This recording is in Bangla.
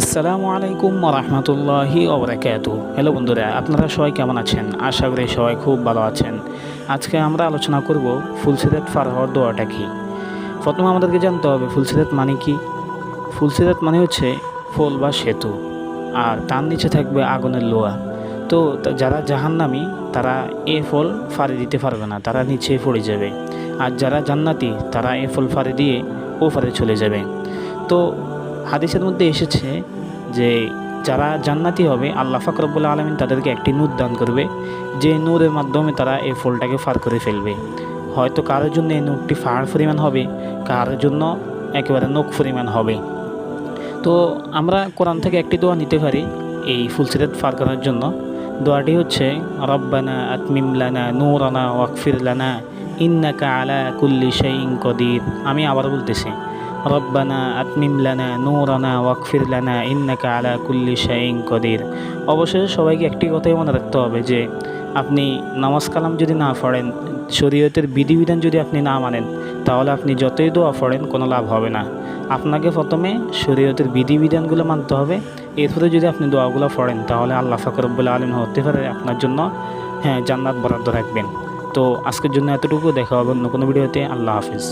আসসালামু আলাইকুম ওরহমতুল্লাহি ওবরাকাতু। হ্যালো বন্ধুরা, আপনারা সবাই কেমন আছেন? আশা করি সবাই খুব ভালো আছেন। আজকে আমরা আলোচনা করব ফুলসিরাত পার হওয়ার দোয়াটা কি। প্রথমে আমাদেরকে জানতে হবে ফুলসিরাত মানে কি। ফুলসিরাত মানে হচ্ছে পোল বা সেতু, আর তার নিচে থাকবে আগুনের লোহা। তো যারা জাহান্নামী তারা এ ফল ফাড়ি দিতে পারবে না, তারা নিচে পড়ে যাবে। আর যারা জান্নাতি তারা এ ফল ফাড়ি দিয়ে ও ফাড়ে চলে যাবে। তো হাদিসের মধ্যে এসেছে যে যারা জান্নাতি হবে আল্লাহ পাক রব্বুল আলামিন তাদেরকে একটি নূর দান করবে, যে নূরের মাধ্যমে তারা এই ফলটাকে পার করে ফেলবে। হয়তো কারোর জন্য এই নূরটি পাহাড় পরিমাণ হবে, কারোর জন্য একেবারে নখ পরিমাণ হবে। তো আমরা কোরআন থেকে একটি দোয়া নিতে পারি এই ফুলসিরাত পার করার জন্য। দোয়াটি হচ্ছে রব্বানা আতমিম লানা নূরানা ওয়াগফির লানা ইন্নাকা আলা কুল্লি শাইইন কদির। আমি আবার বলতেছি, রব্বানা আতমিম লানা নূরানা ওয়াগফির লানা ইন্নাকা আলা কুল্লি শাইইন কদির। অবশেষে সবাইকে একটি কথাই মনে রাখতে হবে যে আপনি নামাজ কালাম যদি না পড়েন, শরীয়তের বিধিবিধান যদি আপনি না মানেন, তাহলে আপনি যতই দোয়া পড়েন কোনো লাভ হবে না। আপনাকে প্রথমে শরীয়তের বিধিবিধানগুলো মানতে হবে, এরপরে যদি আপনি দোয়াগুলো পড়েন তাহলে আল্লাহ পাক রব্বুল আলামিন হতে পারে আপনার জন্য জান্নাত বরাদ্দ রাখবেন। তো আজকের জন্য এতটুকু, দেখা হবে অন্য কোনো ভিডিওতে। আল্লাহ হাফিজ।